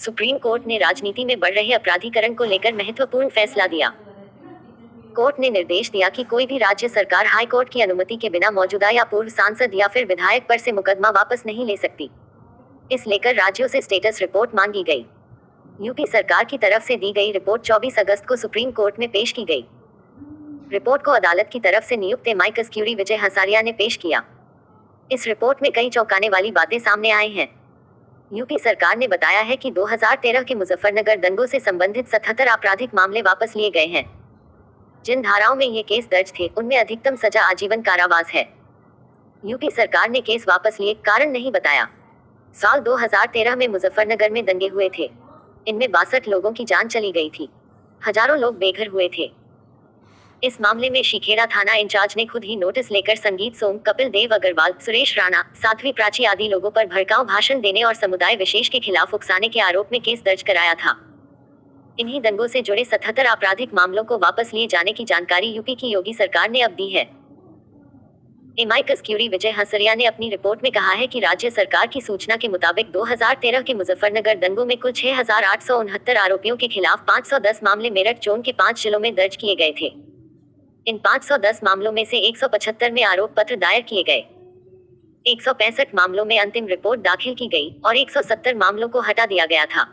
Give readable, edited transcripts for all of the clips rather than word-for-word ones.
Supreme court ने राजनीति में बढ़ रहे अपराधीकरण को लेकर महत्वपूर्ण फैसला दिया। कोर्ट ने निर्देश दिया कि कोई भी राज्य सरकार हाई कोर्ट की अनुमति के बिना मौजूदा या पूर्व सांसद या फिर विधायक पर से मुकदमा वापस नहीं ले सकती। इस लेकर राज्यों से स्टेटस रिपोर्ट मांगी गई। यूपी सरकार की तरफ से दी गई रिपोर्ट 24 अगस्त को सुप्रीम कोर्ट में पेश की गई। रिपोर्ट को अदालत की तरफ से नियुक्त एमाइकस क्यूरी विजय हंसारिया ने पेश किया। इस रिपोर्ट में कई चौंकाने वाली बातें सामने आई हैं। यूपी सरकार ने बताया है कि 2013 के मुजफ्फरनगर दंगों से संबंधित 77 आपराधिक मामले वापस लिए गए हैं। जिन धाराओं में ये केस दर्ज थे उनमें अधिकतम सजा आजीवन कारावास है। यूपी सरकार ने केस वापस लिए, कारण नहीं बताया। साल 2013 में मुजफ्फरनगर में दंगे हुए थे। इनमें 62 लोगों की जान चली गई थी। हजारों लोग बेघर हुए थे। इस मामले में शिखेड़ा थाना इंचार्ज ने खुद ही नोटिस लेकर संगीत सोम, कपिल देव अग्रवाल, सुरेश राणा, साध्वी प्राची आदि लोगों पर भड़काऊ भाषण देने और समुदाय विशेष के खिलाफ उकसाने के आरोप में केस दर्ज कराया था। इन्हीं दंगों से जुड़े 77 आपराधिक मामलों को वापस लिए जाने की जानकारी यूपी की योगी सरकार ने अब दी है। एमाइकस क्यूरी विजय हंसरिया ने अपनी रिपोर्ट में कहा है कि राज्य सरकार की सूचना के मुताबिक 2013 के मुजफ्फरनगर दंगों में कुल 6,869 आरोपियों के खिलाफ 510 मामले मेरठ जोन के 5 जिलों में दर्ज किए गए थे। इन 510 मामलों में से 175 में आरोप पत्र दायर किए गए। 165 मामलों में अंतिम रिपोर्ट दाखिल की गई और 170 मामलों को हटा दिया गया था।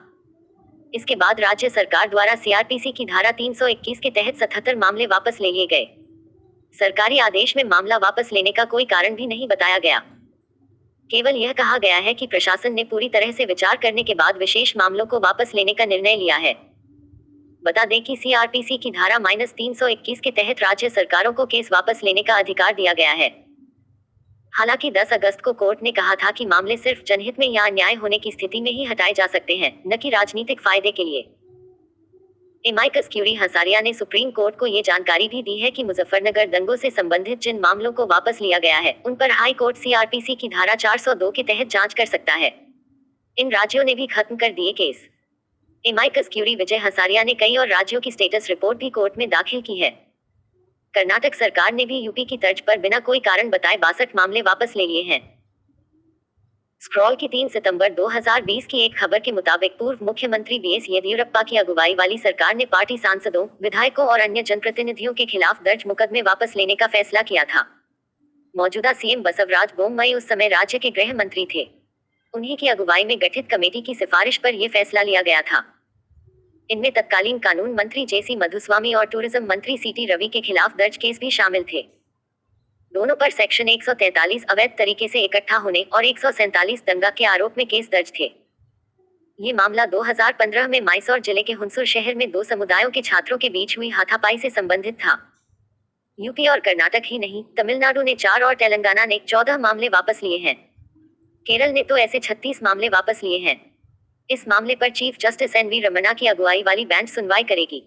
इसके बाद राज्य सरकार द्वारा सीआरपीसी की धारा 321 के तहत 77 मामले वापस ले लिए गए। सरकारी आदेश में मामला वापस लेने का कोई कारण भी नहीं बताया गया। केवल यह कहा गया है कि प्रशासन ने पूरी तरह से विचार करने के बाद विशेष मामलों को वापस लेने का निर्णय लिया है। बता दें कि सीआरपीसी की धारा -321 के तहत राज्य सरकारों को केस वापस लेने का अधिकार दिया गया है। हालांकि 10 अगस्त को कोर्ट ने कहा था कि मामले सिर्फ जनहित में या अन्याय होने की स्थिति में ही हटाए जा सकते हैं, न कि राजनीतिक फायदे के लिए। एमाइकस क्यूरी हंसारिया ने सुप्रीम कोर्ट को ये जानकारी भी दी है कि मुजफ्फरनगर दंगों से संबंधित जिन मामलों को वापस लिया गया है उन पर हाई कोर्ट सीआरपीसी की धारा 402 के तहत जांच कर सकता है। इन राज्यों ने भी खत्म कर दिए केस। एमाइकस क्यूरी विजय हंसारिया ने कई और राज्यों की स्टेटस रिपोर्ट भी कोर्ट में दाखिल की है। कर्नाटक सरकार ने भी यूपी की तर्ज पर बिना कोई कारण बताए 62 मामले वापस ले लिए हैं। स्क्रॉल की 3 सितंबर 2020 की एक खबर के मुताबिक पूर्व मुख्यमंत्री बीएस येदियुरप्पा की अगुवाई वाली सरकार ने पार्टी सांसदों, विधायकों और अन्य जनप्रतिनिधियों के खिलाफ दर्ज मुकदमे वापस लेने का फैसला किया था। मौजूदा सीएम बसवराज बोम्मई उस समय राज्य के गृह मंत्री थे। उन्हीं की अगुवाई में गठित कमेटी की सिफारिश पर यह फैसला लिया गया था। इनमें तत्कालीन कानून मंत्री जेसी मधुस्वामी और टूरिज्म मंत्री सीटी रवि के खिलाफ दर्ज केस भी शामिल थे। दोनों पर सेक्शन 143 अवैध तरीके से इकट्ठा होने और 147 दंगा के आरोप में केस दर्ज थे। ये मामला 2015 में मैसूर जिले के हुंसूर शहर में 2 समुदायों के छात्रों के बीच हुई हाथापाई से संबंधित था। यूपी और कर्नाटक ही नहीं, तमिलनाडु ने 4 और तेलंगाना ने 14 मामले वापस लिए हैं। केरल ने तो ऐसे 36 मामले वापस लिए हैं। इस मामले पर chief justice N V Ramana की अगुवाई वाली बेंच सुनवाई करेगी।